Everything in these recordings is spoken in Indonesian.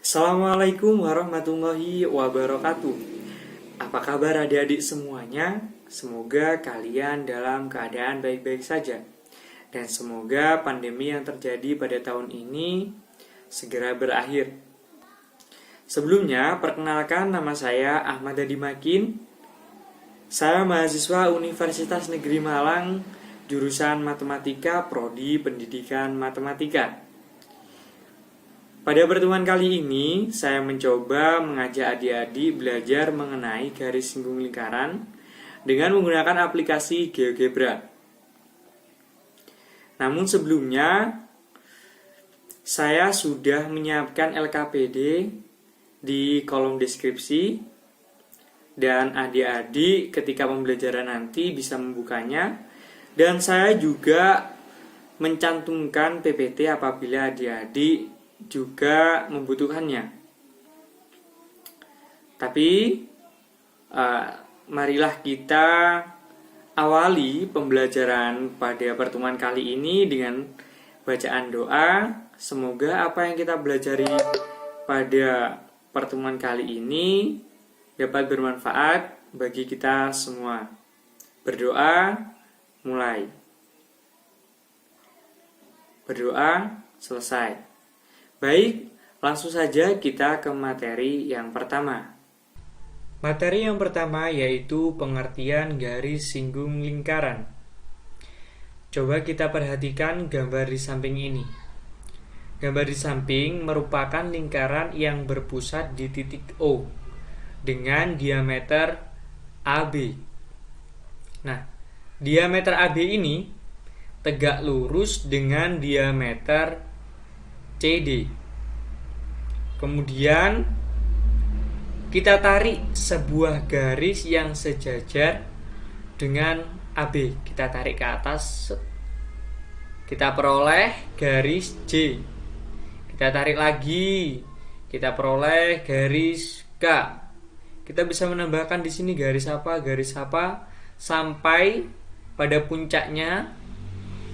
Assalamualaikum warahmatullahi wabarakatuh. Apa kabar adik-adik semuanya? Semoga kalian dalam keadaan baik-baik saja. Dan semoga pandemi yang terjadi pada tahun ini segera berakhir. Sebelumnya, perkenalkan nama saya Ahmad Hadi Makin. Saya mahasiswa Universitas Negeri Malang, jurusan Matematika, Prodi Pendidikan Matematika. Pada pertemuan kali ini, saya mencoba mengajak adik-adik belajar mengenai garis singgung lingkaran dengan menggunakan aplikasi GeoGebra. Namun sebelumnya, saya sudah menyiapkan LKPD di kolom deskripsi, dan adik-adik ketika pembelajaran nanti bisa membukanya, dan saya juga mencantumkan PPT apabila adik-adik juga membutuhkannya. Tapi marilah kita awali pembelajaran pada pertemuan kali ini dengan bacaan doa. Semoga apa yang kita pelajari pada pertemuan kali ini dapat bermanfaat bagi kita semua. Berdoa, mulai. Berdoa, selesai. Baik, langsung saja kita ke materi yang pertama. Materi yang pertama yaitu pengertian garis singgung lingkaran. Coba kita perhatikan gambar di samping ini. Gambar di samping merupakan lingkaran yang berpusat di titik O dengan diameter AB. Nah, diameter AB ini tegak lurus dengan diameter CD. Kemudian kita tarik sebuah garis yang sejajar dengan AB. Kita tarik ke atas. Kita peroleh garis J. Kita tarik lagi. Kita peroleh garis K. Kita bisa menambahkan di sini garis apa sampai pada puncaknya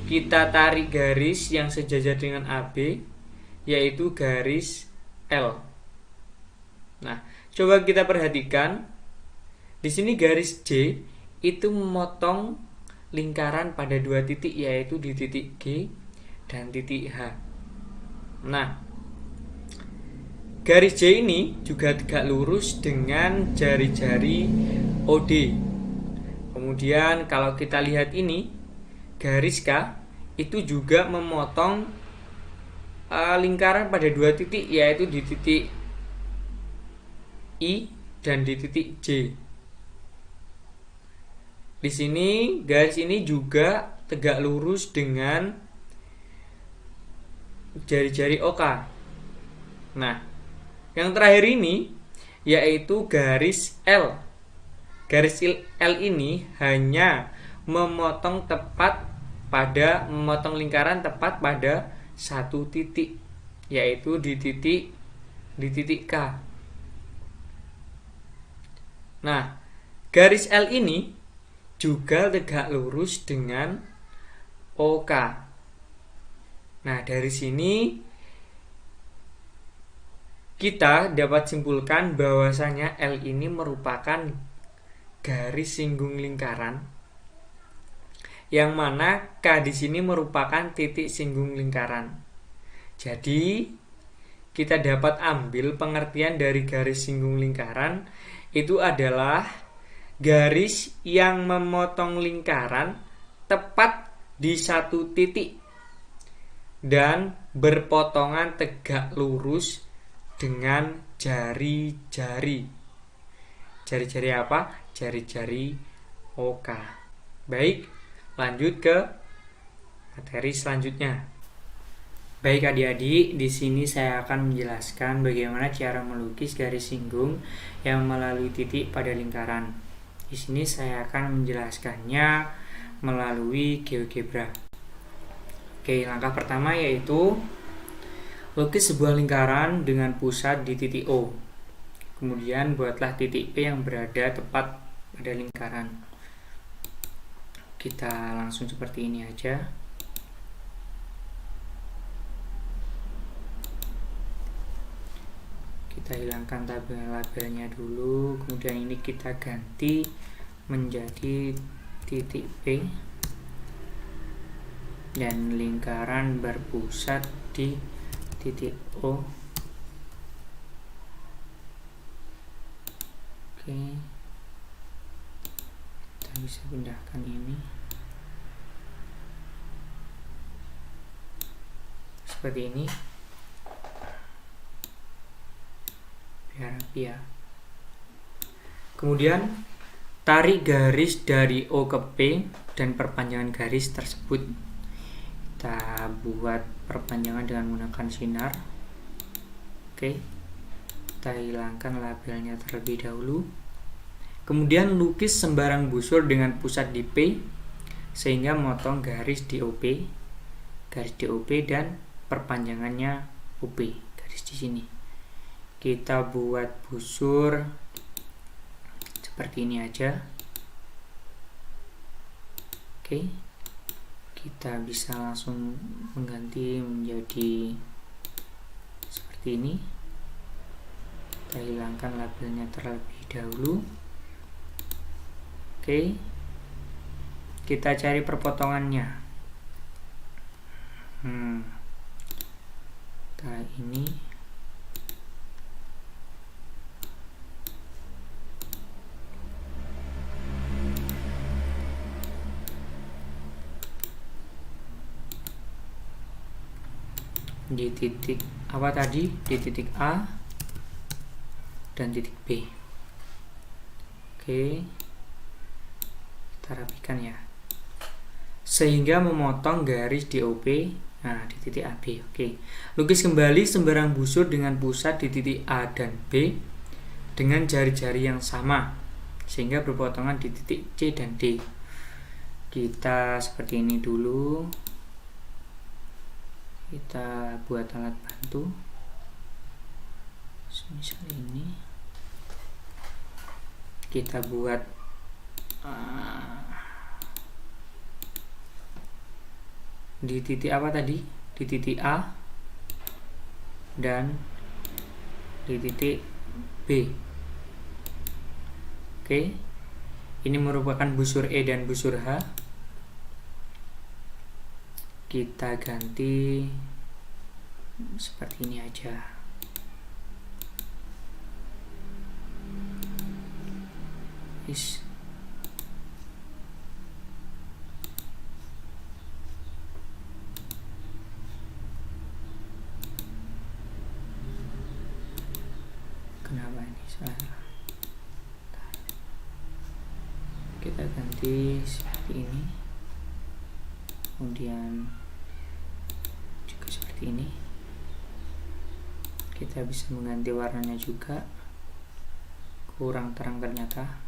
kita tarik garis yang sejajar dengan AB, yaitu garis L. Nah, coba kita perhatikan di sini garis J itu memotong lingkaran pada dua titik, yaitu di titik G dan titik H. Nah, garis J ini juga tegak lurus dengan jari-jari OD. Kemudian kalau kita lihat ini, garis K itu juga memotong lingkaran pada dua titik, yaitu di titik I dan di titik J. Di sini garis ini juga tegak lurus dengan jari-jari OK. Nah, yang terakhir ini yaitu garis L. Garis L ini hanya memotong lingkaran tepat pada satu titik, yaitu di titik K. Nah, garis L ini juga tegak lurus dengan OK. Nah, dari sini kita dapat simpulkan bahwasanya L ini merupakan garis singgung lingkaran, yang mana K di sini merupakan titik singgung lingkaran. Jadi, kita dapat ambil pengertian dari garis singgung lingkaran itu adalah garis yang memotong lingkaran tepat di satu titik dan berpotongan tegak lurus dengan jari-jari. Jari-jari apa? Jari-jari OK. Baik, lanjut ke materi selanjutnya. Baik adik-adik, di sini saya akan menjelaskan bagaimana cara melukis garis singgung yang melalui titik pada lingkaran. Di sini saya akan menjelaskannya melalui GeoGebra. Oke, langkah pertama yaitu lukis sebuah lingkaran dengan pusat di titik O. Kemudian buatlah titik P yang berada tepat pada lingkaran. Kita langsung seperti ini aja. Kita hilangkan labelnya dulu, kemudian ini kita ganti menjadi titik P dan lingkaran berpusat di titik O. Oke, kita bisa pindahkan ini seperti ini biar rapi ya. Kemudian tarik garis dari O ke P dan perpanjangan garis tersebut. Kita buat perpanjangan dengan menggunakan sinar. Oke, kita hilangkan labelnya terlebih dahulu. Kemudian lukis sembarang busur dengan pusat di P sehingga memotong garis DOP, dan perpanjangannya OP, garis di sini. Kita buat busur seperti ini aja. Oke, kita bisa langsung mengganti menjadi seperti ini. Kita hilangkan labelnya terlebih dahulu. Oke, kita cari perpotongannya. Kita ini di titik apa tadi, di titik A dan titik B. Oke, kita rapikan ya, sehingga memotong garis DOP di titik AB. Oke, lukis kembali sembarang busur dengan pusat di titik A dan B dengan jari-jari yang sama sehingga berpotongan di titik C dan D. Kita seperti ini dulu. Kita buat alat bantu misal ini, kita buat di titik apa tadi, di titik A dan di titik B. Oke, ini merupakan busur E dan busur H. Kita ganti seperti ini aja. Kenapa ini salah? Kita ganti seperti ini, kemudian juga seperti ini. Kita bisa mengganti warnanya juga, kurang terang ternyata.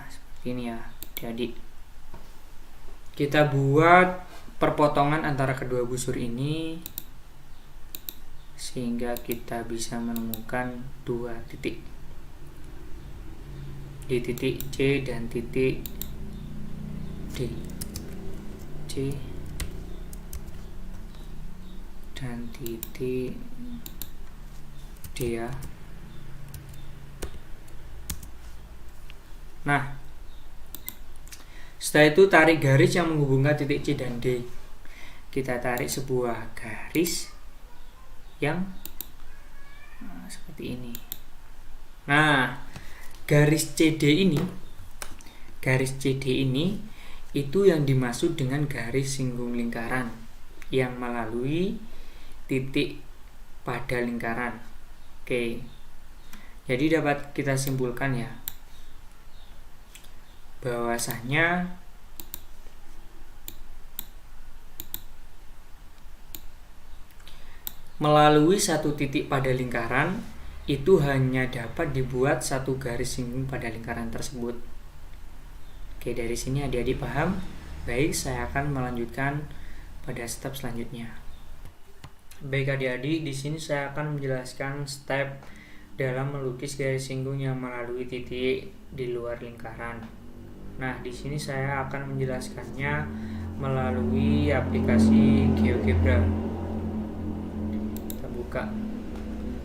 Seperti ini ya adik-adik. Kita buat perpotongan antara kedua busur ini sehingga kita bisa menemukan dua titik di titik C dan titik D. C dan titik D ya. Nah, setelah itu tarik garis yang menghubungkan titik C dan D. Kita tarik sebuah garis yang seperti ini. Nah, garis CD ini itu yang dimaksud dengan garis singgung lingkaran yang melalui titik pada lingkaran. Oke, jadi dapat kita simpulkan ya, bahwasanya melalui satu titik pada lingkaran itu hanya dapat dibuat satu garis singgung pada lingkaran tersebut. Oke, dari sini adik-adik paham? Baik, saya akan melanjutkan pada step selanjutnya. Baik adik-adik, di sini saya akan menjelaskan step dalam melukis garis singgung yang melalui titik di luar lingkaran. Nah, di sini saya akan menjelaskannya melalui aplikasi GeoGebra. Kita buka.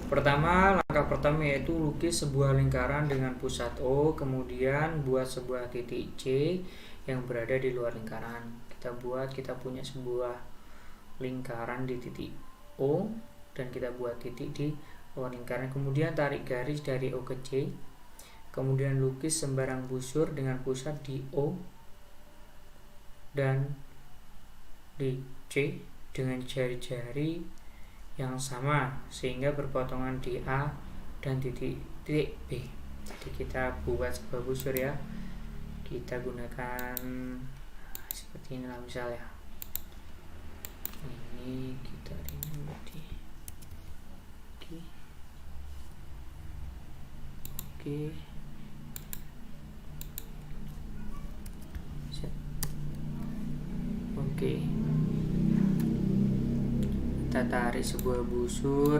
Langkah pertama yaitu lukis sebuah lingkaran dengan pusat O, kemudian buat sebuah titik C yang berada di luar lingkaran. Kita punya sebuah lingkaran di titik O dan kita buat titik di luar lingkaran. Kemudian tarik garis dari O ke C. Kemudian lukis sembarang busur dengan pusat di O dan di C dengan jari-jari yang sama sehingga berpotongan di A dan titik B. Jadi kita buat sebuah busur ya. Kita gunakan seperti inilah misalnya. Ini kita di Oke. Oke. Kita tarik sebuah busur.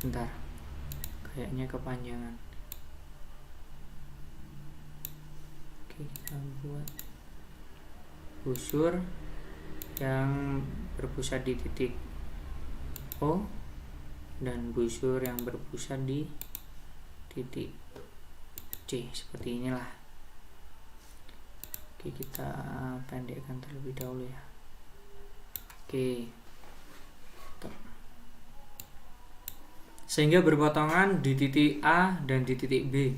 Bentar, kayaknya kepanjangan. Oke, kita buat busur yang berpusat di titik O dan busur yang berpusat di titik C, seperti inilah. Oke, kita pendekkan terlebih dahulu ya. Oke, sehingga berpotongan di titik A dan di titik B.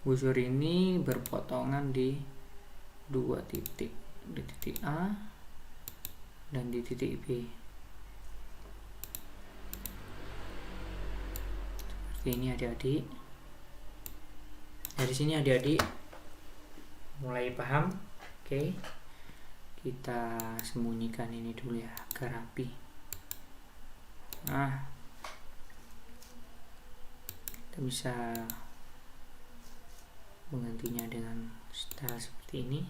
Busur ini berpotongan di dua titik, di titik A dan di titik B. Seperti ini adik-adik. Dari sini adik-adik mulai paham. Oke, kita sembunyikan ini dulu ya agar rapi. Nah, kita bisa menggantinya dengan style seperti ini.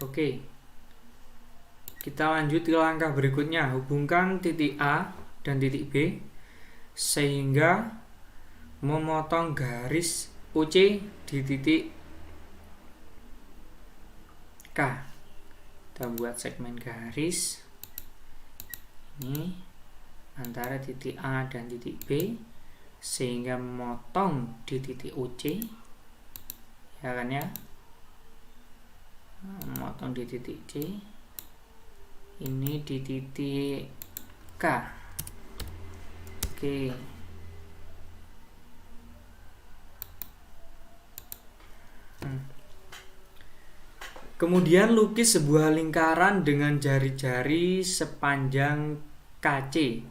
Oke, kita lanjut ke langkah berikutnya. Hubungkan titik A dan titik B sehingga memotong garis OC di titik K. Kita buat segmen garis ini antara titik A dan titik B sehingga memotong di titik OC, ya kan ya, memotong di titik C, ini di titik K. Oke, kemudian lukis sebuah lingkaran dengan jari-jari sepanjang KC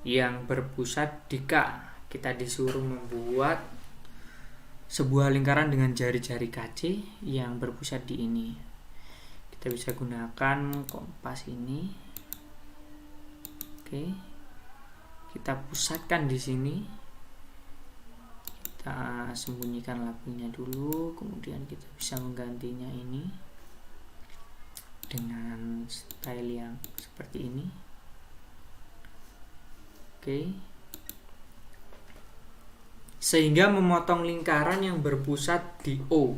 yang berpusat di K. Kita disuruh membuat sebuah lingkaran dengan jari-jari KC yang berpusat di ini. Kita bisa gunakan kompas ini. Oke, kita pusatkan di sini. Kita sembunyikan lapinya dulu, kemudian kita bisa menggantinya ini dengan style yang seperti ini. Oke, sehingga memotong lingkaran yang berpusat di O.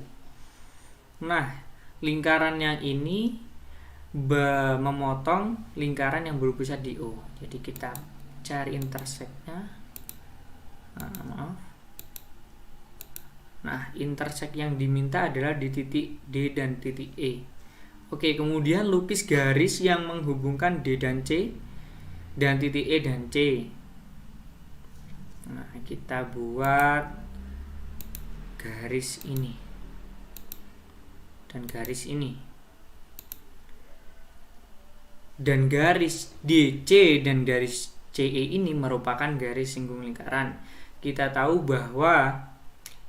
Nah, lingkarannya ini memotong lingkaran yang berpusat di O. Jadi kita cari interseknya. Nah, intersek yang diminta adalah di titik D dan titik E. Oke, kemudian lukis garis yang menghubungkan D dan C dan titik E dan C. Nah, kita buat garis ini dan garis ini. Dan garis DC dan garis CE ini merupakan garis singgung lingkaran. Kita tahu bahwa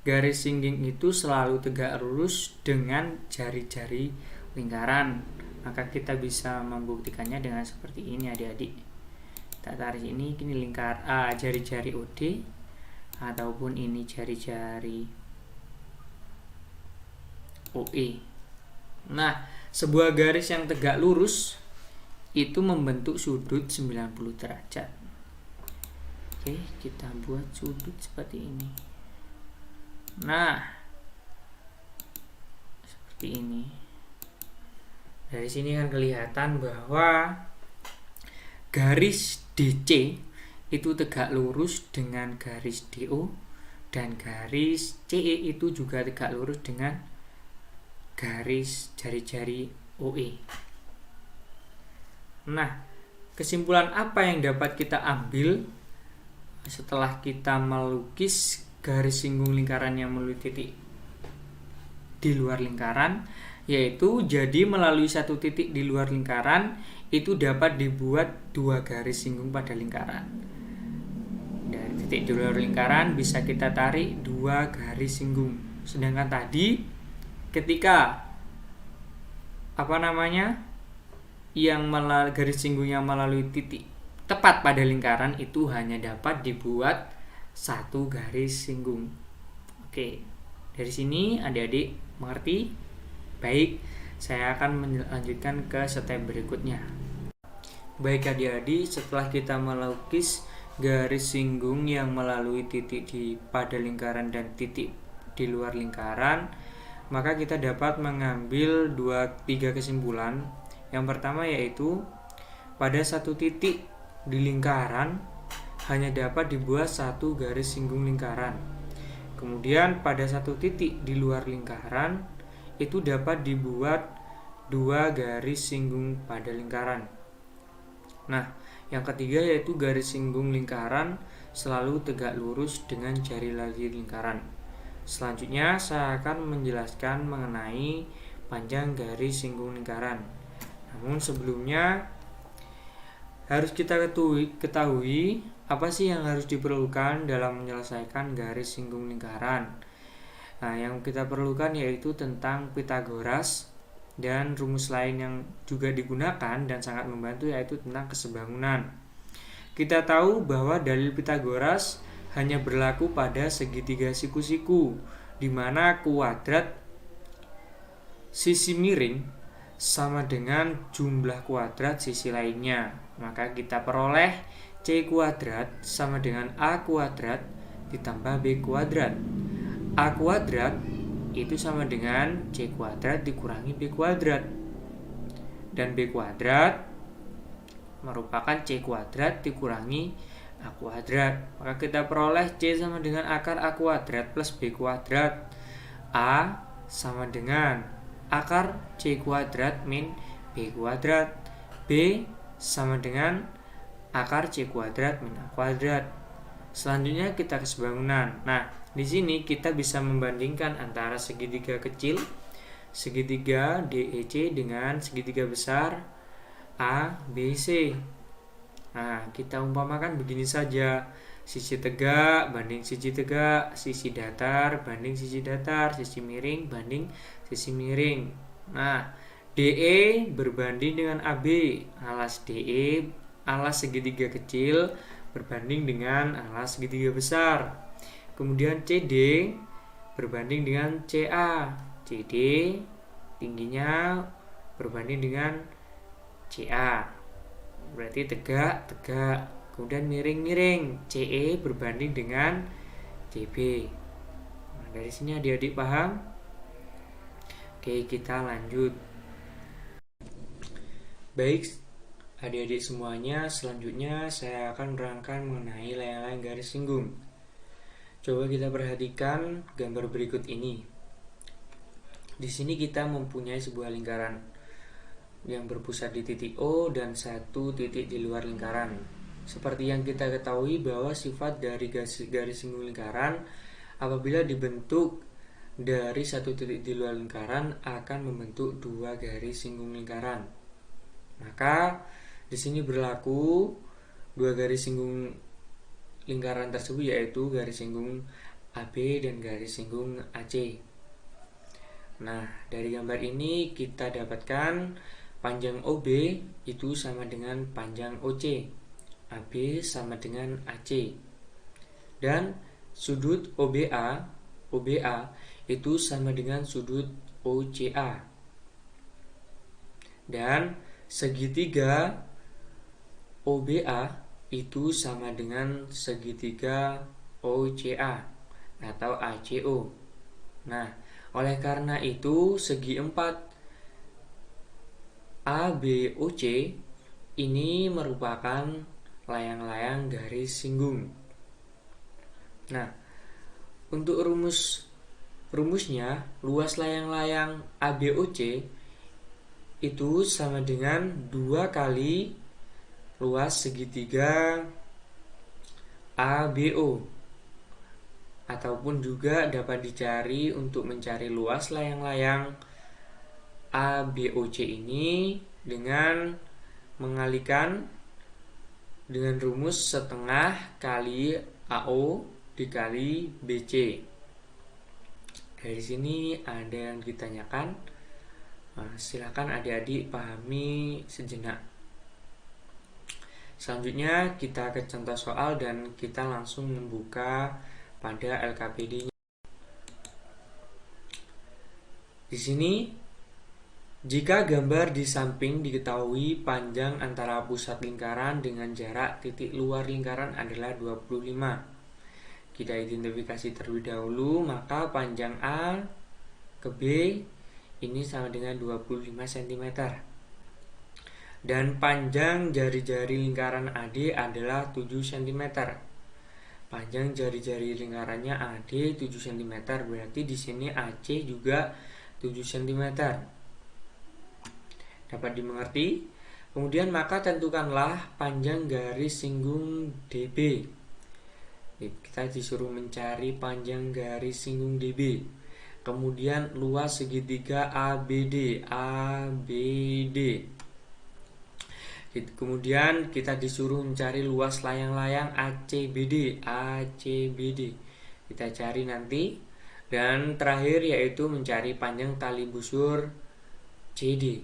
garis singging itu selalu tegak lurus dengan jari-jari lingkaran. Maka kita bisa membuktikannya dengan seperti ini adik-adik. Kita tarik ini lingkar jari-jari OD ataupun ini jari-jari OE. Nah, sebuah garis yang tegak lurus itu membentuk sudut 90 derajat. Oke, kita buat sudut seperti ini. Nah, seperti seperti ini. Dari sini kan kelihatan bahwa garis DC itu tegak lurus dengan garis DO, dan garis CE itu juga tegak lurus dengan garis jari-jari OE. Nah, kesimpulan apa yang dapat kita ambil setelah kita melukis garis singgung lingkaran yang melalui titik di luar lingkaran, yaitu jadi melalui satu titik di luar lingkaran itu dapat dibuat dua garis singgung pada lingkaran. Dari titik di luar lingkaran bisa kita tarik dua garis singgung. Sedangkan tadi ketika garis singgung yang melalui titik tepat pada lingkaran itu hanya dapat dibuat satu garis singgung. Oke, dari sini adik-adik mengerti? Baik, saya akan melanjutkan ke step berikutnya. Baik adik-adik, setelah kita melukis garis singgung yang melalui titik pada lingkaran dan titik di luar lingkaran, maka kita dapat mengambil 3 kesimpulan. Yang pertama yaitu pada satu titik di lingkaran hanya dapat dibuat satu garis singgung lingkaran. Kemudian pada satu titik di luar lingkaran itu dapat dibuat dua garis singgung pada lingkaran. Nah, yang ketiga yaitu garis singgung lingkaran selalu tegak lurus dengan jari-jari lingkaran. Selanjutnya saya akan menjelaskan mengenai panjang garis singgung lingkaran. Namun sebelumnya harus kita ketahui apa sih yang harus diperlukan dalam menyelesaikan garis singgung lingkaran. Nah, yang kita perlukan yaitu tentang Pythagoras, dan rumus lain yang juga digunakan dan sangat membantu yaitu tentang kesebangunan. Kita tahu bahwa dalil Pythagoras hanya berlaku pada segitiga siku-siku, di mana kuadrat sisi miring sama dengan jumlah kuadrat sisi lainnya. Maka kita peroleh C kuadrat sama dengan A kuadrat ditambah B kuadrat. A kuadrat itu sama dengan C kuadrat dikurangi B kuadrat. Dan B kuadrat merupakan C kuadrat dikurangi A kuadrat. Maka kita peroleh C sama dengan akar A kuadrat plus B kuadrat. A sama dengan akar C kuadrat min B kuadrat. B sama dengan akar C kuadrat min A kuadrat. Selanjutnya kita kesebangunan. Nah, di sini kita bisa membandingkan antara segitiga kecil, segitiga DEC dengan segitiga besar ABC. Nah, kita umpamakan begini saja. Sisi tegak banding sisi tegak, sisi datar banding sisi datar, sisi miring banding sisi miring. Nah, DE berbanding dengan AB, alas DE alas segitiga kecil berbanding dengan alas segitiga besar. Kemudian CD berbanding dengan CA. CD tingginya berbanding dengan CA. Berarti tegak. Kemudian miring. CE berbanding dengan CB. Nah, dari sini adik-adik paham? Oke, kita lanjut. Baik, adik-adik semuanya, selanjutnya saya akan menerangkan mengenai layang-layang garis singgung. Coba kita perhatikan gambar berikut ini. Di sini kita mempunyai sebuah lingkaran yang berpusat di titik O dan satu titik di luar lingkaran. Seperti yang kita ketahui bahwa sifat dari garis singgung lingkaran apabila dibentuk dari satu titik di luar lingkaran akan membentuk dua garis singgung lingkaran. Maka di sini berlaku dua garis singgung lingkaran tersebut yaitu garis singgung AB dan garis singgung AC. Nah, dari gambar ini kita dapatkan panjang OB itu sama dengan panjang OC, AB sama dengan AC, dan sudut OBA itu sama dengan sudut OCA, dan segitiga OBA itu sama dengan segitiga OCA atau ACO. Nah, Oleh karena itu, segi 4 ABOC ini merupakan layang-layang garis singgung. Nah, untuk rumusnya, luas layang-layang ABOC itu sama dengan 2 kali luas segitiga ABO, ataupun juga dapat dicari untuk mencari luas layang-layang ABOC ini dengan mengalikan dengan rumus setengah kali AO dikali BC. Dari sini ada yang ditanyakan, silakan adik-adik pahami sejenak. Selanjutnya kita ke contoh soal dan kita langsung membuka pada LKPD-nya. Di sini, jika gambar di samping diketahui panjang antara pusat lingkaran dengan jarak titik luar lingkaran adalah 25. Kita identifikasi terlebih dahulu, maka panjang A ke B ini sama dengan 25 cm. Dan panjang jari-jari lingkaran AD adalah 7 cm. Panjang jari-jari lingkarannya AD 7 cm, berarti di sini AC juga 7 cm. Dapat dimengerti? Kemudian maka tentukanlah panjang garis singgung DB. Kita disuruh mencari panjang garis singgung DB. Kemudian luas segitiga ABD. Kemudian kita disuruh mencari luas layang-layang ACBD. Kita cari nanti. Dan terakhir yaitu mencari panjang tali busur CD.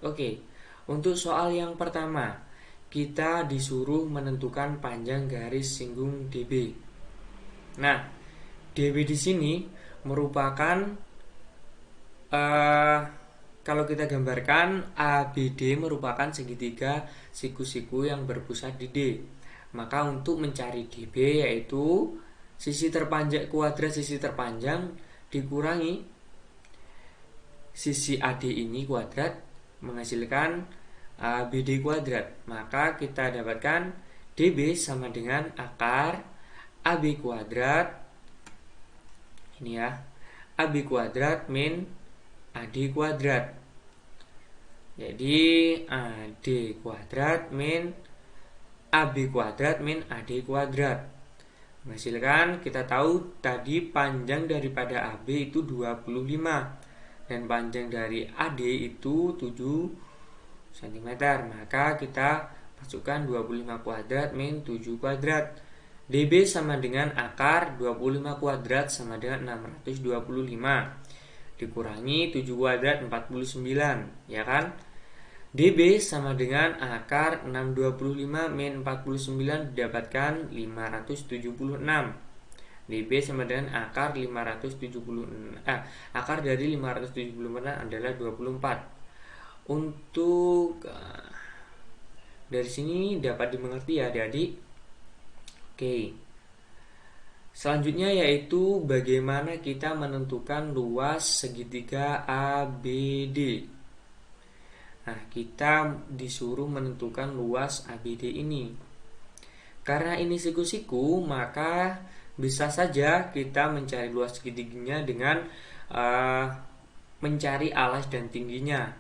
Oke, untuk soal yang pertama, kita disuruh menentukan panjang garis singgung DB. Nah, DB di sini merupakan kalau kita gambarkan, ABD merupakan segitiga siku-siku yang berpusat di D. Maka untuk mencari DB yaitu sisi terpanjang kuadrat sisi terpanjang dikurangi sisi AD ini kuadrat menghasilkan ABD kuadrat. Maka kita dapatkan DB sama dengan akar AB kuadrat. Ini ya, AB kuadrat min AD kuadrat. Jadi AD kuadrat min AB kuadrat min AD kuadrat menghasilkan, kita tahu tadi panjang daripada AB itu 25 dan panjang dari AD itu 7 cm. Maka kita masukkan 25 kuadrat min 7 kuadrat. DB sama dengan akar 25 kuadrat sama dengan 625 dikurangi 7 kuadrat 49, ya kan? DB sama dengan akar 625 min 49 didapatkan 576. DB sama dengan akar 576. Akar dari 576 adalah 24. Untuk dari sini dapat dimengerti ya adik-adik. Oke. Selanjutnya yaitu bagaimana kita menentukan luas segitiga ABD. Nah, kita disuruh menentukan luas ABD ini. Karena ini siku-siku, maka bisa saja kita mencari luas segitiganya dengan mencari alas dan tingginya.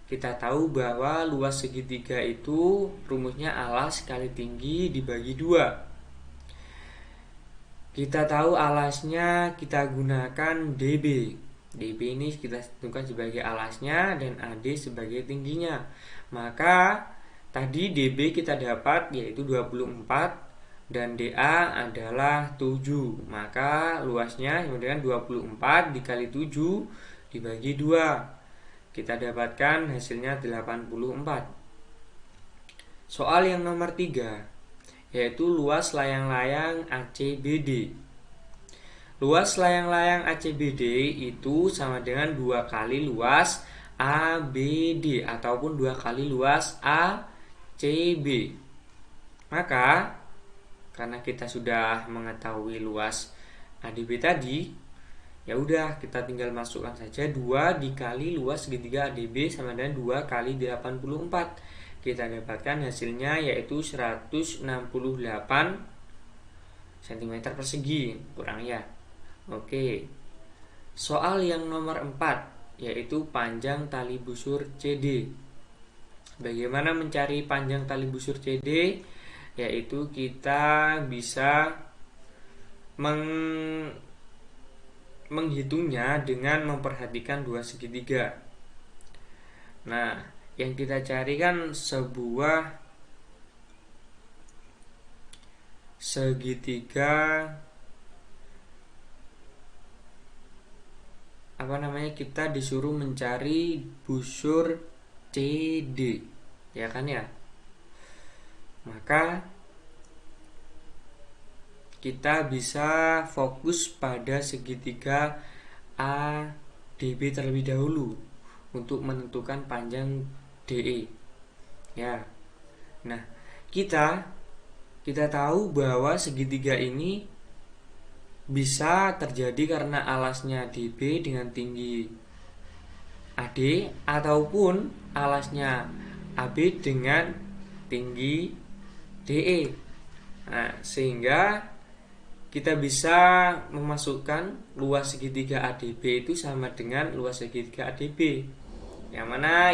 Kita tahu bahwa luas segitiga itu rumusnya alas kali tinggi dibagi 2. Kita tahu alasnya kita gunakan DB. DB ini kita tentukan sebagai alasnya dan AD sebagai tingginya. Maka tadi DB kita dapat yaitu 24 dan DA adalah 7. Maka luasnya sama dengan 24 dikali 7 dibagi 2. Kita dapatkan hasilnya 84. Soal yang nomor 3 yaitu luas layang-layang ACBD. Luas layang-layang ACBD itu sama dengan 2 kali luas ABD ataupun 2 kali luas ACB. Maka karena kita sudah mengetahui luas ADB tadi, Ya udah, kita tinggal masukkan saja 2 dikali luas segitiga ADB sama dengan 2 kali 84. Kita dapatkan hasilnya yaitu 168 cm persegi kurang ya. Oke. Soal yang nomor 4 yaitu panjang tali busur CD. Bagaimana mencari panjang tali busur CD? Yaitu kita bisa menghitungnya dengan memperhatikan dua segitiga. Nah, yang kita cari kan sebuah segitiga kita disuruh mencari busur CD, ya kan ya. Maka kita bisa fokus pada segitiga ADB terlebih dahulu untuk menentukan panjang DE. Ya. Nah, kita tahu bahwa segitiga ini bisa terjadi karena alasnya DB dengan tinggi AD ataupun alasnya AB dengan tinggi DE. Nah, sehingga kita bisa memasukkan luas segitiga ADB itu sama dengan luas segitiga ADB. Yang mana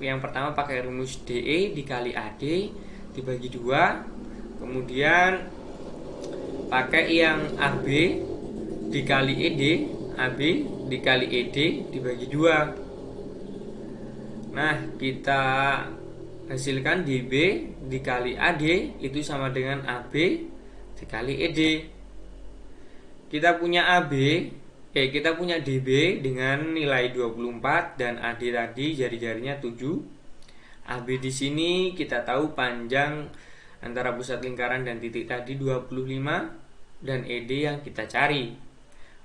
yang pertama pakai rumus DE dikali AD dibagi 2. Kemudian pakai yang AB dikali ED, AB dikali ED dibagi 2. Nah, kita hasilkan DB dikali AD itu sama dengan AB dikali ED. Kita punya kita punya DB dengan nilai 24 dan AD tadi jari-jarinya 7. AB di sini kita tahu panjang antara pusat lingkaran dan titik tadi 25 dan ED yang kita cari.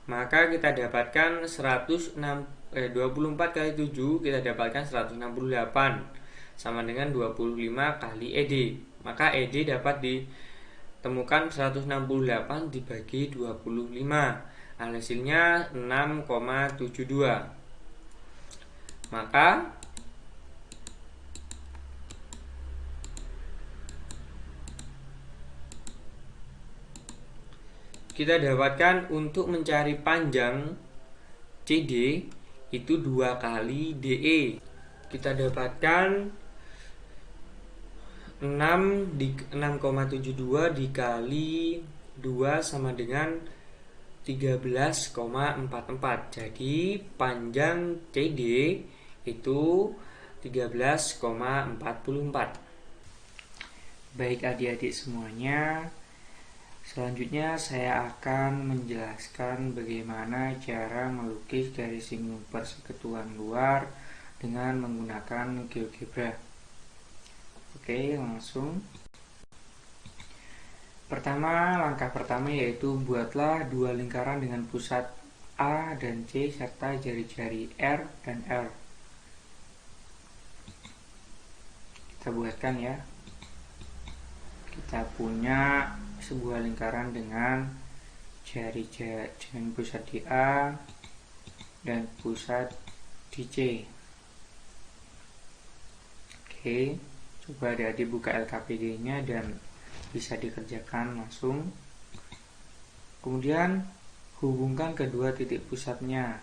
Maka kita dapatkan 24 kali 7 kita dapatkan 168 sama dengan 25 kali ED. Maka ED dapat ditemukan 168 dibagi 25. Hasilnya 6,72. Maka kita dapatkan untuk mencari panjang CD itu 2 kali DE. Kita dapatkan 6,72 dikali 2 sama dengan 13,44. Jadi panjang CD itu 13,44. Baik adik-adik semuanya, selanjutnya saya akan menjelaskan bagaimana cara melukis garis singgung persekutuan luar dengan menggunakan GeoGebra. Oke, langsung. Langkah pertama yaitu buatlah 2 lingkaran dengan pusat A dan C serta jari-jari R dan L. Kita buatkan ya. Kita punya sebuah lingkaran dengan jari-jari dengan pusat di A dan pusat di C. Oke, coba adik-adik buka LKPD-nya dan bisa dikerjakan langsung. Kemudian hubungkan kedua titik pusatnya.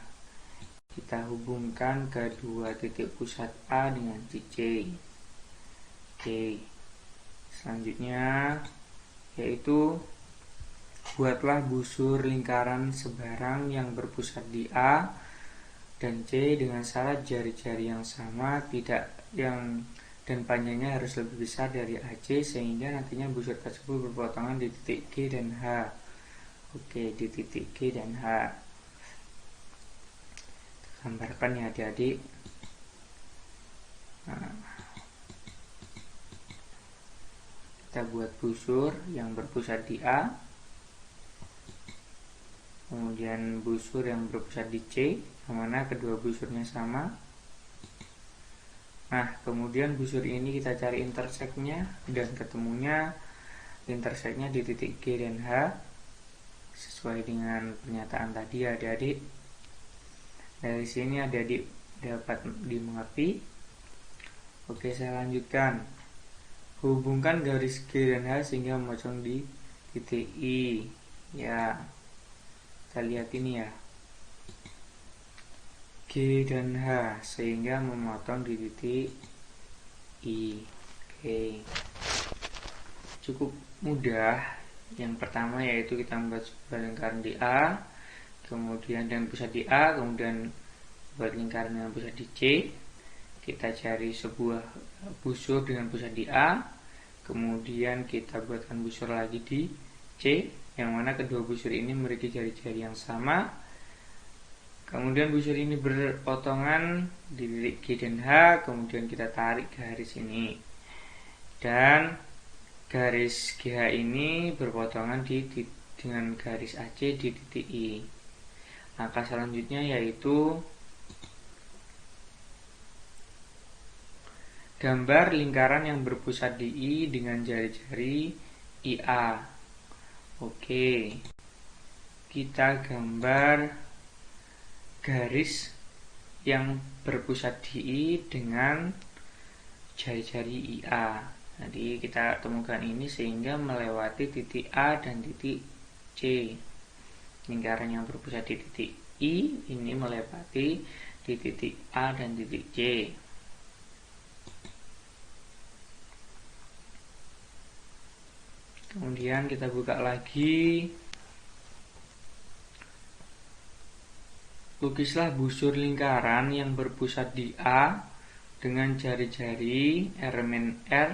Kita hubungkan kedua titik pusat A dengan C. Oke. Selanjutnya yaitu buatlah busur lingkaran sebarang yang berpusat di A dan C dengan syarat jari-jari yang sama dan panjangnya harus lebih besar dari AC sehingga nantinya busur tersebut berpotongan di titik G dan H. Oke, di titik G dan H. Gambarkan ya adik-adik. Nah, kita buat busur yang berpusat di A, kemudian busur yang berpusat di C, yang mana kedua busurnya sama. Nah, kemudian busur ini kita cari interseknya dan ketemunya interseknya di titik G dan H sesuai dengan pernyataan tadi ya adik-adik. Dari sini dapat dimengerti. Oke, saya lanjutkan. Hubungkan garis G dan H sehingga memotong di titik I. Ya, kita lihat ini ya. G dan H sehingga memotong di titik I. Oke, cukup mudah. Yang pertama yaitu kita membuat sebuah lingkaran di A, kemudian dengan pusat di A, kemudian buat lingkaran dengan pusat di C. Kita cari sebuah busur dengan pusat di A, kemudian kita buatkan busur lagi di C, yang mana kedua busur ini memiliki jari-jari yang sama. Kemudian busur ini berpotongan di titik G dan H, kemudian kita tarik garis ini, dan garis GH ini berpotongan dengan garis AC di titik I. Langkah selanjutnya yaitu gambar lingkaran yang berpusat di I dengan jari-jari IA. Oke, kita gambar garis yang berpusat di I dengan jari-jari IA. Jadi kita temukan ini sehingga melewati titik A dan titik C. Lingkaran yang berpusat di titik I ini melewati di titik A dan titik C. Kemudian kita buka lagi. Lukislah busur lingkaran yang berpusat di A dengan jari-jari R-R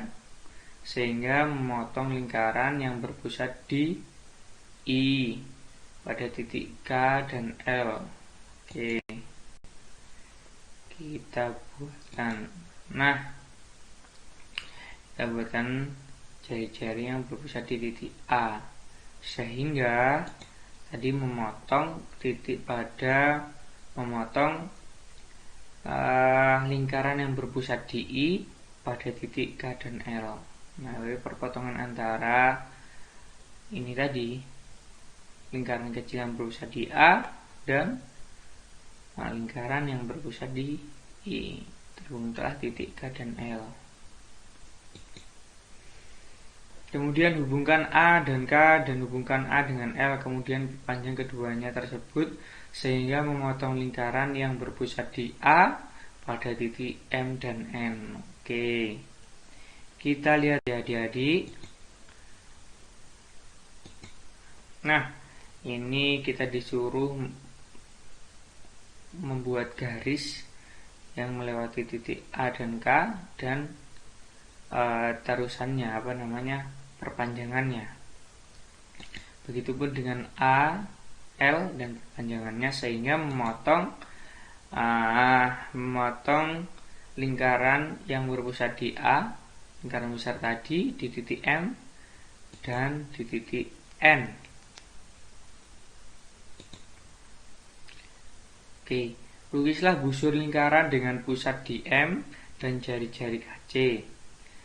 sehingga memotong lingkaran yang berpusat di I pada titik K dan L. Oke, kita buatkan. Kita buatkan jari-jari yang berpusat di titik A sehingga tadi memotong lingkaran yang berpusat di I pada titik K dan L. Perpotongan antara ini tadi lingkaran kecil yang berpusat di A dan lingkaran yang berpusat di I, terhubunglah titik K dan L. Kemudian hubungkan A dan K dan hubungkan A dengan L, kemudian panjang keduanya tersebut sehingga memotong lingkaran yang berpusat di A pada titik M dan N. Oke, kita lihat ya adik-adik. Ini kita disuruh membuat garis yang melewati titik A dan K dan terusannya perpanjangannya. Begitupun dengan A, L dan perpanjangannya sehingga memotong lingkaran yang berpusat di A, lingkaran besar tadi di titik M dan di titik N. Oke, lukislah busur lingkaran dengan pusat di M dan jari-jari KC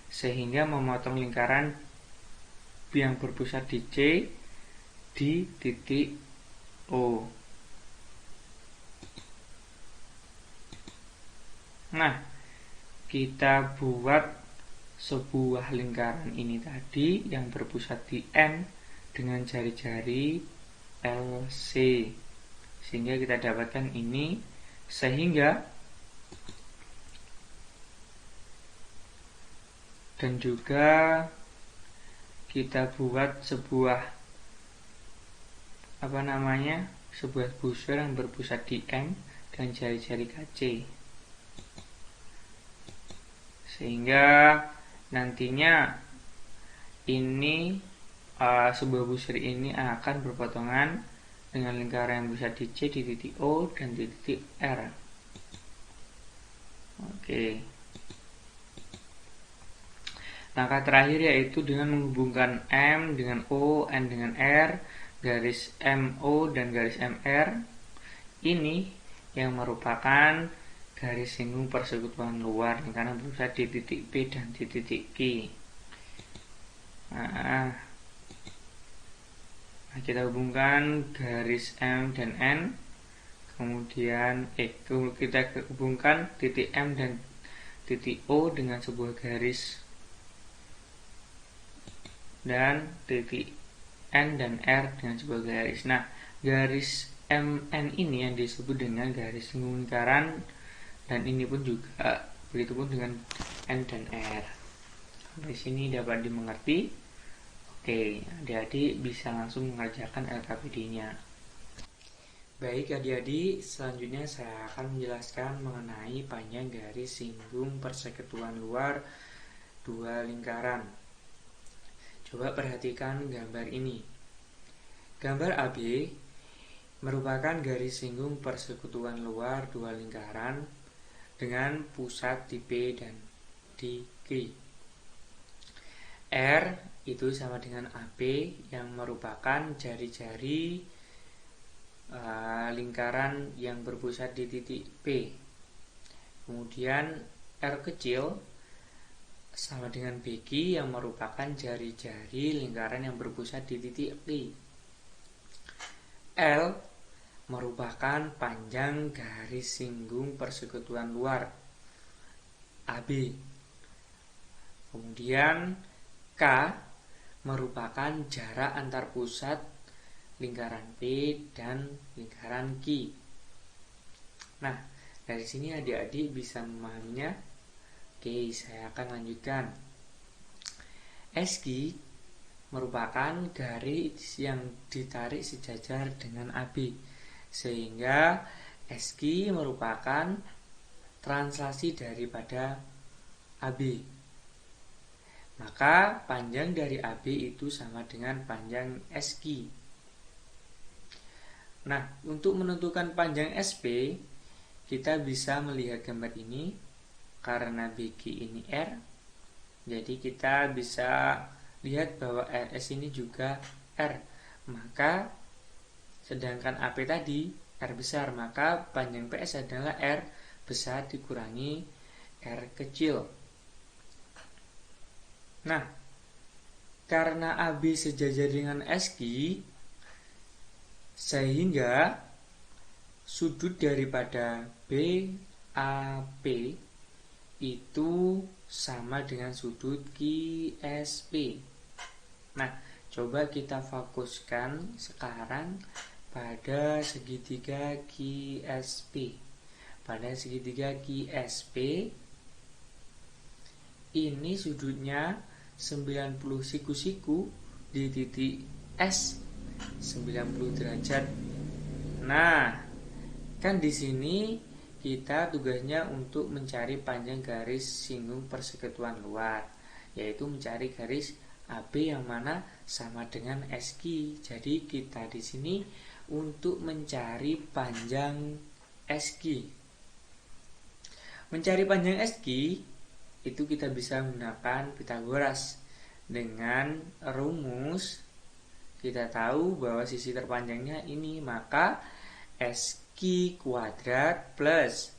sehingga memotong lingkaran yang berpusat di C di titik O. Kita buat sebuah lingkaran ini tadi yang berpusat di N dengan jari-jari LC sehingga kita dapatkan ini, sehingga dan juga kita buat sebuah busur yang berpusat di M dan jari-jari KC sehingga nantinya ini sebuah busur ini akan berpotongan dengan lingkaran yang berpusat di C di titik O dan di titik R. Oke. Langkah terakhir yaitu dengan menghubungkan M dengan O, N dengan R, garis MO dan garis MR. Ini yang merupakan garis singgung persekutuan luar lingkaran berpusat di titik P dan di titik Q. Kita hubungkan garis M dan N, Kemudian kita hubungkan titik M dan titik O dengan sebuah garis, dan titik N dan R dengan sebuah garis. Nah, garis MN ini yang disebut dengan garis singgung lingkaran, dan ini pun juga begitupun dengan N dan R. Di sini dapat dimengerti. Oke, adik-adik bisa langsung mengerjakan LKPD-nya. Baik adik-adik, selanjutnya saya akan menjelaskan mengenai panjang garis singgung persekutuan luar dua lingkaran. Coba perhatikan gambar ini. Gambar AB merupakan garis singgung persekutuan luar dua lingkaran dengan pusat di P dan di Q. R itu sama dengan AP yang merupakan jari-jari lingkaran yang berpusat di titik P. Kemudian R kecil sama dengan BQ yang merupakan jari-jari lingkaran yang berpusat di titik Q. L merupakan panjang garis singgung persekutuan luar AB. Kemudian K merupakan jarak antar pusat lingkaran P dan lingkaran Q. Nah, dari sini adik-adik bisa memahaminya. Oke, saya akan lanjutkan. SQ merupakan garis yang ditarik sejajar dengan AB, sehingga SQ merupakan translasi daripada AB. Maka panjang dari AB itu sama dengan panjang SQ. Nah, untuk menentukan panjang SP, kita bisa melihat gambar ini. Karena BQ ini R, jadi kita bisa lihat bahwa RS ini juga R. Maka sedangkan AP tadi R besar, maka panjang PS adalah R besar dikurangi R kecil. Nah, karena AB sejajar dengan SQ, sehingga sudut daripada BAP itu sama dengan sudut QSP. Nah, coba kita fokuskan sekarang pada segitiga QSP. Pada segitiga QSP ini sudutnya 90 siku-siku di titik S, 90 derajat. Nah, kan di sini kita tugasnya untuk mencari panjang garis singgung persekutuan luar, yaitu mencari garis AB yang mana sama dengan SQ. Jadi kita di sini untuk mencari panjang SQ. Mencari panjang SQ itu kita bisa menggunakan Pythagoras. Dengan rumus kita tahu bahwa sisi terpanjangnya ini, maka SQ kuadrat plus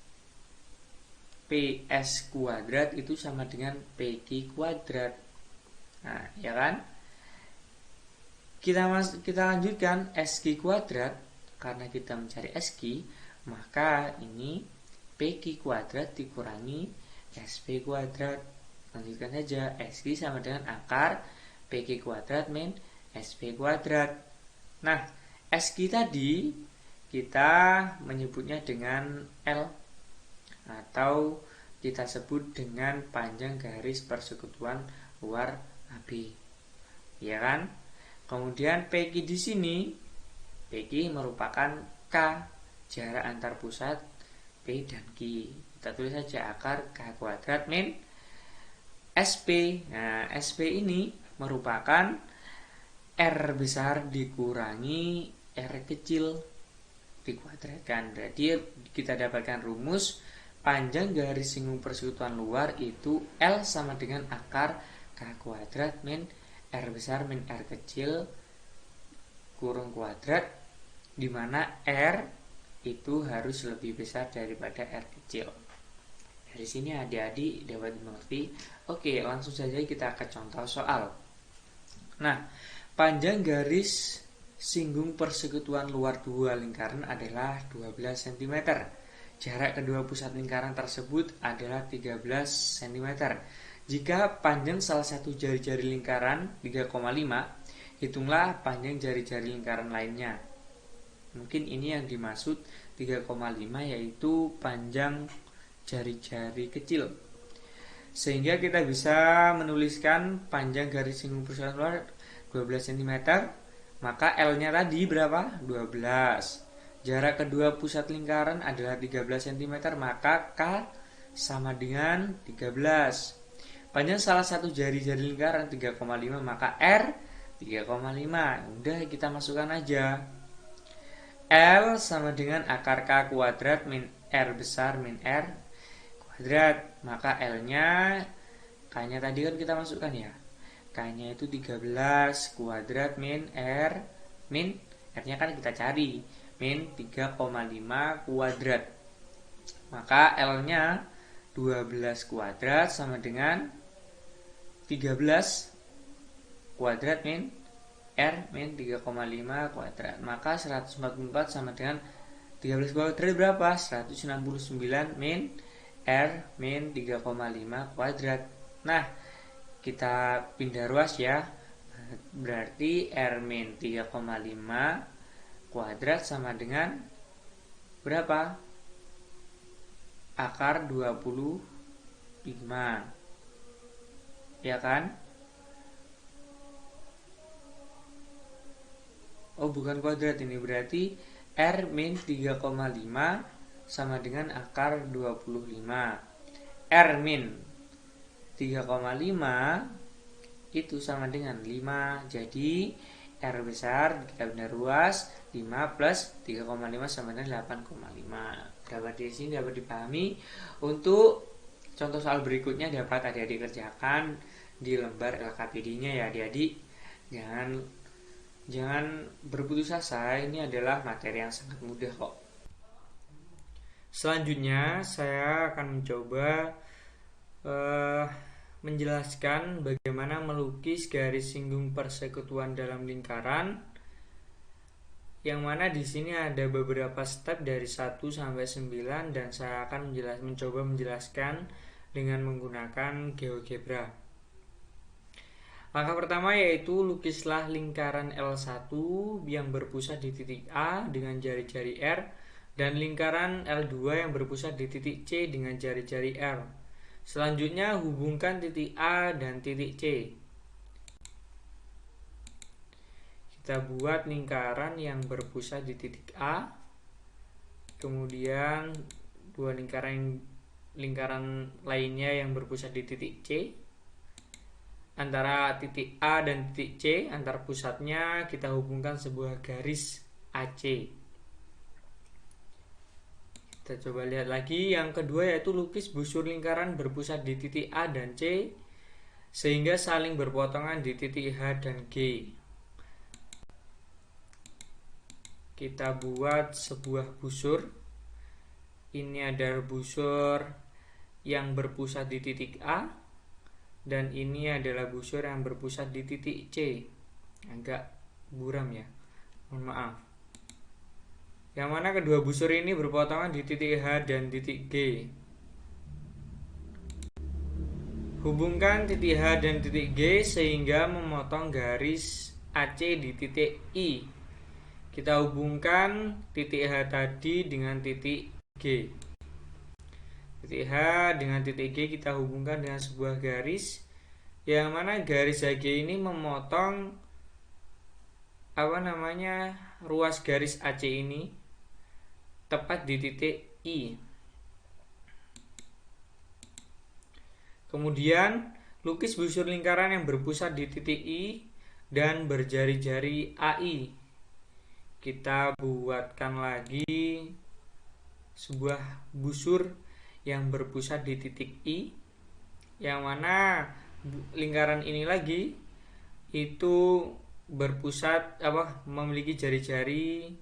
PS kuadrat itu sama dengan PQ kuadrat. Nah, ya kan? Kita lanjutkan SQ kuadrat. Karena kita mencari SQ, maka ini PQ kuadrat dikurangi SP kuadrat. Lanjutkan saja, SQ sama dengan akar PQ kuadrat min SP kuadrat. Nah, SQ tadi kita menyebutnya dengan L, atau kita sebut dengan panjang garis persekutuan luar AB, ya kan? Kemudian PQ di sini, PQ merupakan K, jarak antar pusat P dan Q. Kita tulis saja akar K kuadrat min SP. Nah, SP ini merupakan R besar dikurangi R kecil dikuadratkan. Berarti kita dapatkan rumus panjang garis singgung persekutuan luar itu L sama dengan akar K kuadrat min R besar min R kecil kurung kuadrat, dimana R itu harus lebih besar daripada R kecil. Dari sini adik-adik dapat dimengerti. Oke, langsung saja kita ke contoh soal. Nah, panjang garis singgung persekutuan luar dua lingkaran adalah 12 cm. Jarak kedua pusat lingkaran tersebut adalah 13 cm. Jika panjang salah satu jari-jari lingkaran 3,5, hitunglah panjang jari-jari lingkaran lainnya. Mungkin ini yang dimaksud 3,5, yaitu panjang jari-jari kecil. Sehingga kita bisa menuliskan panjang garis singgung persekutuan luar 12 cm, maka L-nya tadi berapa? 12. Jarak kedua pusat lingkaran adalah 13 cm, maka K sama dengan 13. Panjang salah satu jari-jari lingkaran 3,5, maka R 3,5. Udah, kita masukkan aja. L sama dengan akar K kuadrat min R besar min R kuadrat. Maka L-nya, K-nya tadi kan kita masukkan ya. K-nya itu 13 kuadrat min R, min R-nya kan kita cari, min 3,5 kuadrat. Maka L-nya 12 kuadrat sama dengan 13 kuadrat min R min 3,5 kuadrat. Maka 144 sama dengan 13 kuadrat berapa? 169 min R min 3,5 kuadrat. Nah, kita pindah ruas ya. Berarti R min 3,5 kuadrat sama dengan berapa? Akar 25. Ya kan? Oh, bukan kuadrat ini, berarti R min 3,5 sama dengan akar 25. R min 3,5 itu sama dengan 5. Jadi R besar kita pindah ruas, 5 plus 3,5 sama dengan 8,5. Dapat di sini dapat dipahami. Untuk contoh soal berikutnya dapat adik-adik kerjakan di lembar LKPD-nya ya adik-adik. Jangan berputus asa, ini adalah materi yang sangat mudah kok. Selanjutnya saya akan mencoba menjelaskan bagaimana melukis garis singgung persekutuan dalam lingkaran, yang mana di sini ada beberapa step dari 1 sampai 9 dan saya akan mencoba menjelaskan dengan menggunakan GeoGebra. Langkah pertama yaitu lukislah lingkaran L1 yang berpusat di titik A dengan jari-jari R dan lingkaran L2 yang berpusat di titik C dengan jari-jari R. Selanjutnya hubungkan titik A dan titik C. Kita buat lingkaran yang berpusat di titik A, kemudian dua lingkaran lainnya yang berpusat di titik C. Antara titik A dan titik C, antar pusatnya kita hubungkan sebuah garis AC. Kita coba lihat lagi. Yang kedua yaitu lukis busur lingkaran berpusat di titik A dan C sehingga saling berpotongan di titik H dan G. Kita buat sebuah busur. Ini adalah busur yang berpusat di titik A dan ini adalah busur yang berpusat di titik C. Agak buram ya, mohon maaf. Yang mana kedua busur ini berpotongan di titik H dan titik G. Hubungkan titik H dan titik G sehingga memotong garis AC di titik I. Kita hubungkan titik H tadi dengan titik G. Titik H dengan titik G kita hubungkan dengan sebuah garis, yang mana garis HG ini memotong ruas garis AC ini tepat di titik I. Kemudian lukis busur lingkaran yang berpusat di titik I dan berjari-jari AI. Kita buatkan lagi sebuah busur yang berpusat di titik I, yang mana lingkaran ini lagi itu berpusat memiliki jari-jari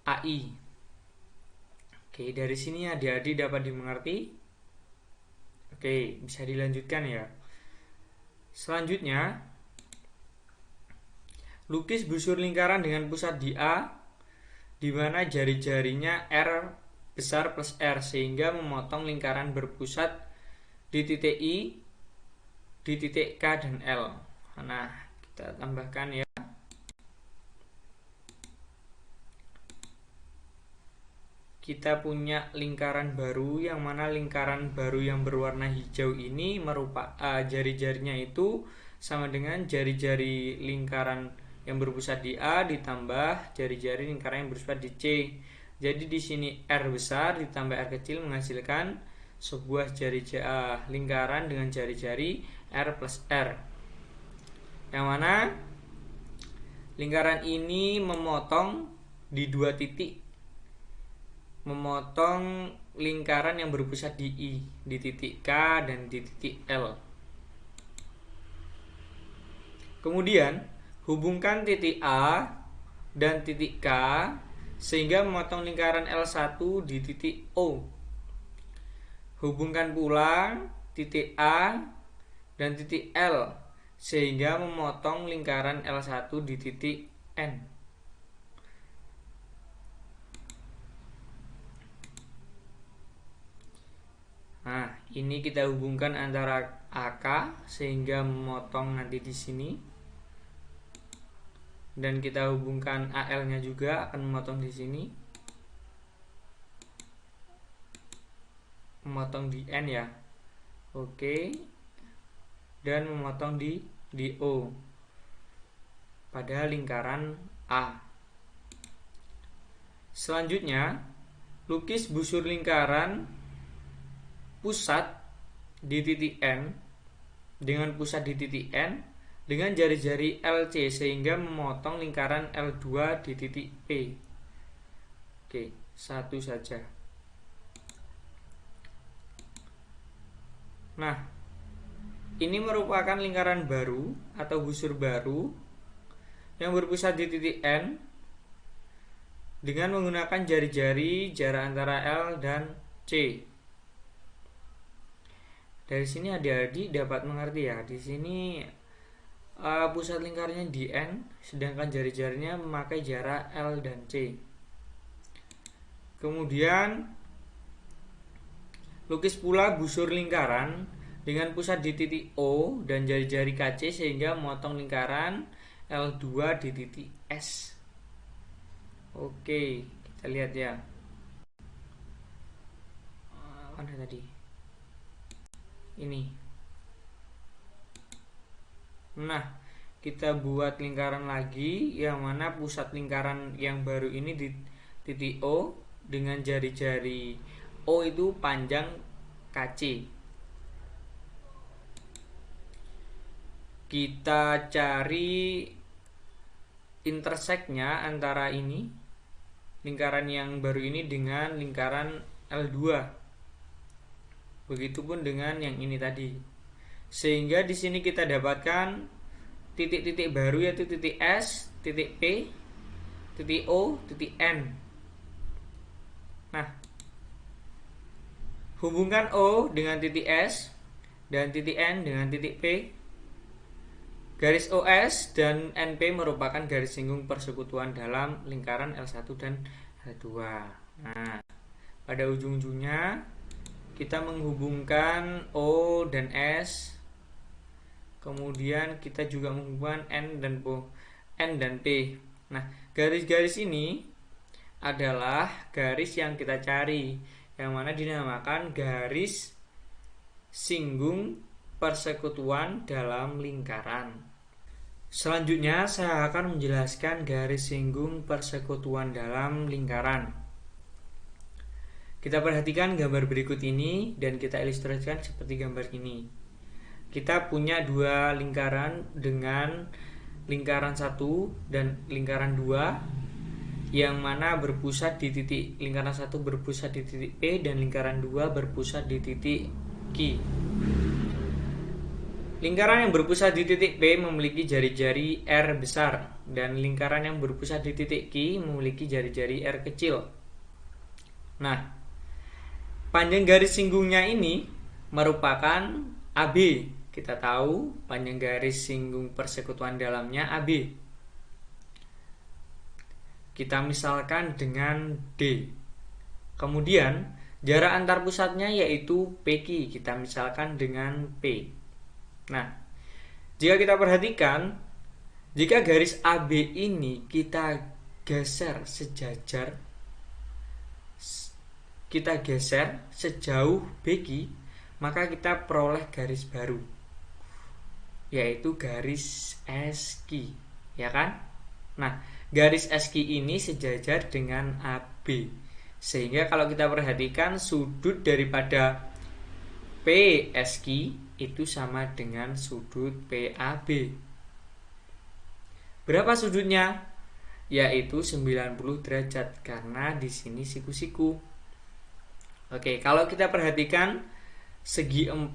AI. Oke, dari sini adik-adik dapat dimengerti. Oke, bisa dilanjutkan ya. Selanjutnya, Lukis busur lingkaran dengan pusat di A, di mana jari-jarinya R besar plus R, sehingga memotong lingkaran berpusat di titik I, di titik K dan L. Nah, kita tambahkan ya. Kita punya lingkaran baru, yang mana lingkaran baru yang berwarna hijau ini merupakan jari-jarinya itu sama dengan jari-jari lingkaran yang berpusat di A ditambah jari-jari lingkaran yang berpusat di C. Jadi di sini R besar ditambah R kecil menghasilkan sebuah lingkaran dengan jari-jari R plus R. Yang mana lingkaran ini memotong di dua titik, memotong lingkaran yang berpusat di I, di titik K dan di titik L. Kemudian hubungkan titik A dan titik K sehingga memotong lingkaran L1 di titik O. Hubungkan pula titik A dan titik L sehingga memotong lingkaran L1 di titik N. Nah, ini kita hubungkan antara AK sehingga memotong nanti di sini. Dan kita hubungkan AL-nya juga akan memotong di sini. Memotong di N ya. Oke. Dan memotong di O pada lingkaran A. Selanjutnya, lukis busur lingkaran pusat di titik N dengan pusat di titik N dengan jari-jari LC sehingga memotong lingkaran L2 di titik P. Oke, satu saja. Nah, ini merupakan lingkaran baru atau busur baru yang berpusat di titik N dengan menggunakan jari-jari jarak antara L dan C. Dari sini adik-adik dapat mengerti ya, di sini pusat lingkarnya di N, sedangkan jari-jarinya memakai jarak L dan C. Kemudian lukis pula busur lingkaran dengan pusat di titik O dan jari-jari KC sehingga memotong lingkaran L2 di titik S. Oke, kita lihat ya. Mana tadi? Ini. Nah, kita buat lingkaran lagi yang mana pusat lingkaran yang baru ini di titik O dengan jari-jari O itu panjang KC. Kita cari interseknya antara ini lingkaran yang baru ini dengan lingkaran L2. Begitupun dengan yang ini tadi. Sehingga di sini kita dapatkan titik-titik baru yaitu titik S, titik P, titik O, titik N. Nah, hubungkan O dengan titik S dan titik N dengan titik P. Garis OS dan NP merupakan garis singgung persekutuan dalam lingkaran L1 dan L2. Nah, pada ujung-ujungnya kita menghubungkan O dan S. Kemudian kita juga menghubungkan N dan P. Nah, garis-garis ini adalah garis yang kita cari, yang mana dinamakan garis singgung persekutuan dalam lingkaran. Selanjutnya saya akan menjelaskan garis singgung persekutuan dalam lingkaran. Kita perhatikan gambar berikut ini dan kita ilustrasikan seperti gambar ini. Kita punya dua lingkaran dengan lingkaran 1 dan lingkaran 2 yang mana berpusat di titik lingkaran 1 berpusat di titik P dan lingkaran 2 berpusat di titik Q. Lingkaran yang berpusat di titik P memiliki jari-jari R besar dan lingkaran yang berpusat di titik Q memiliki jari-jari R kecil. Nah, panjang garis singgungnya ini merupakan AB. Kita tahu panjang garis singgung persekutuan dalamnya AB. kita misalkan dengan D. Kemudian jarak antar pusatnya yaitu PQ, kita misalkan dengan P. Nah, jika kita perhatikan, jika garis AB ini kita geser sejajar, kita geser sejauh BQ, maka kita peroleh garis baru, yaitu garis SQ, ya kan? Nah, garis SQ ini sejajar dengan AB, sehingga kalau kita perhatikan sudut daripada PSQ itu sama dengan sudut PAB. Berapa sudutnya? Yaitu 90 derajat, karena di sini siku-siku. Oke, kalau kita perhatikan segi 4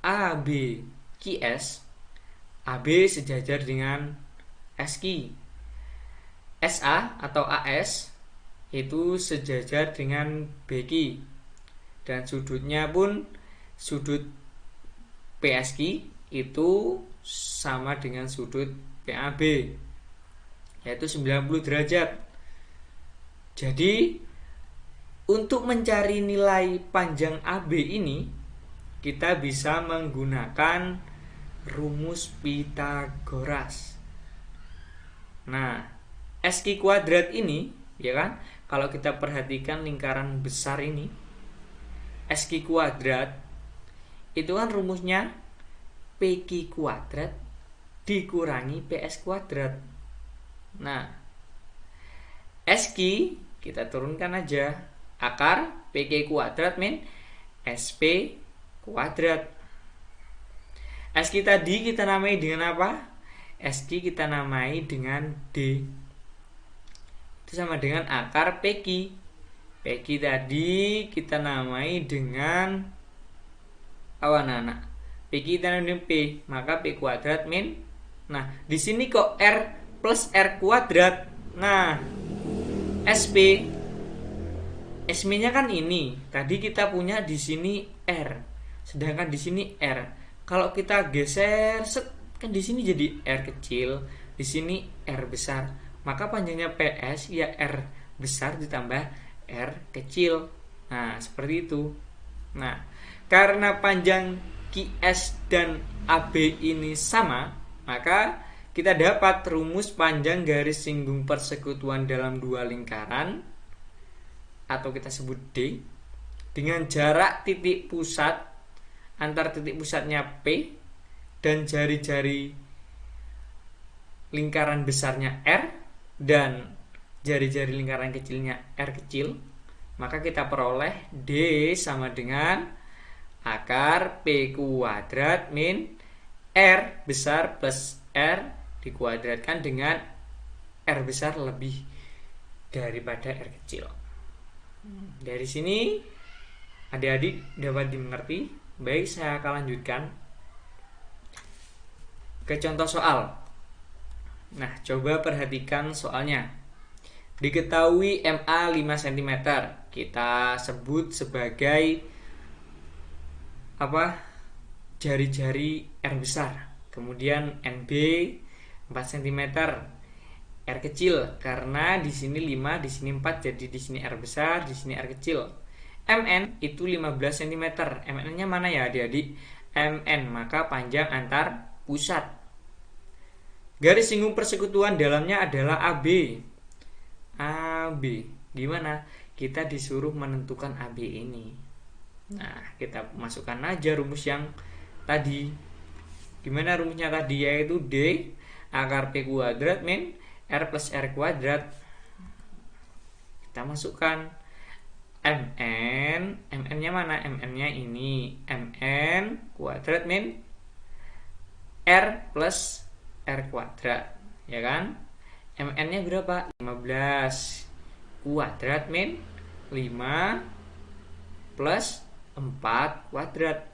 AB QS, AB sejajar dengan SQ. SA atau AS itu sejajar dengan BQ, dan sudutnya pun sudut PSQ itu sama dengan sudut PAB, yaitu 90 derajat. Jadi untuk mencari nilai panjang AB ini, kita bisa menggunakan rumus Pythagoras. Nah, SQ kuadrat ini, ya kan, kalau kita perhatikan lingkaran besar ini, SQ kuadrat itu kan rumusnya PQ kuadrat dikurangi PS kuadrat. Nah, SQ kita turunkan aja, akar PQ kuadrat min SP kuadrat. SQ tadi kita namai dengan apa? SQ kita namai dengan D. Itu sama dengan akar PQ. PQ tadi kita namai dengan apa, anak? PQ kita namai dengan P, maka P kuadrat min. Nah, di sini kok R plus R kuadrat. Nah, SP SP-nya kan ini. Tadi kita punya di sini R, sedangkan di sini R. Kalau kita geser set, kan di sini jadi R kecil, di sini R besar. Maka panjangnya PS ya R besar ditambah R kecil. Nah, seperti itu. Nah, karena panjang QS dan AB ini sama, maka kita dapat rumus panjang garis singgung persekutuan dalam dua lingkaran, atau kita sebut D, dengan jarak titik pusat antar titik pusatnya P dan jari-jari lingkaran besarnya R dan jari-jari lingkaran kecilnya R kecil, maka kita peroleh D sama dengan akar P kuadrat min R besar plus R dikuadratkan dengan R besar lebih daripada R kecil. Dari sini adik-adik dapat dimengerti. Baik, saya akan lanjutkan ke contoh soal. Nah, coba perhatikan soalnya. Diketahui MA 5 cm, kita sebut sebagai apa? Jari-jari R besar. Kemudian NB 4 cm, R kecil, karena di sini 5, di sini 4, jadi di sini R besar, di sini R kecil. MN itu 15 cm. MN-nya mana ya adik-adik? MN, maka panjang antar pusat. Garis singgung persekutuan dalamnya adalah AB. AB, gimana? Kita disuruh menentukan AB ini. Nah, kita masukkan aja rumus yang tadi. Gimana rumusnya tadi? Yaitu D akar P kuadrat min R plus R kuadrat. Kita masukkan MN-nya mana? MN-nya ini, MN kuadrat min R plus R kuadrat, ya kan? MN-nya berapa? 15 kuadrat min 5 plus 4 kuadrat.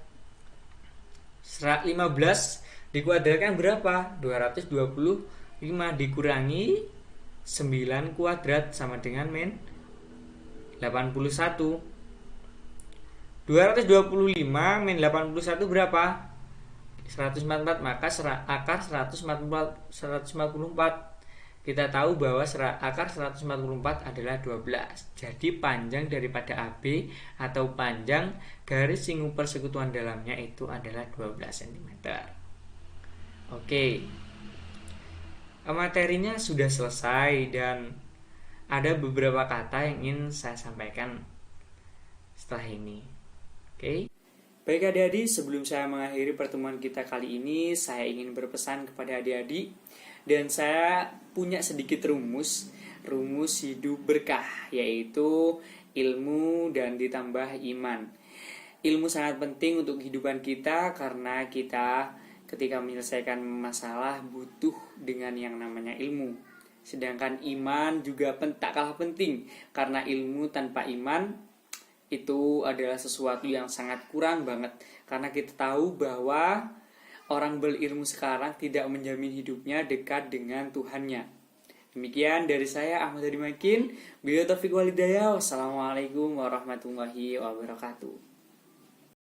15 dikuadratkan berapa? 225 dikurangi 9 kuadrat sama dengan min 81. 225 min 81 berapa? 144, maka akar 144. Kita tahu bahwa akar 144 adalah 12. Jadi panjang daripada AB atau panjang garis singgung persekutuan dalamnya itu adalah 12 cm. Oke. Materinya sudah selesai dan ada beberapa kata yang ingin saya sampaikan setelah ini. Oke. Baik adik-adik, sebelum saya mengakhiri pertemuan kita kali ini, saya ingin berpesan kepada adik-adik dan saya punya sedikit rumus hidup berkah, yaitu ilmu dan ditambah iman. Ilmu sangat penting untuk kehidupan kita karena kita ketika menyelesaikan masalah butuh dengan yang namanya ilmu. Sedangkan iman juga tak kalah penting karena ilmu tanpa iman itu adalah sesuatu yang sangat kurang banget. Karena kita tahu bahwa orang berilmu sekarang tidak menjamin hidupnya dekat dengan Tuhannya. Demikian dari saya, Ahmad Hadi Makin. Billahi taufiq wal hidayah. Wassalamualaikum warahmatullahi wabarakatuh.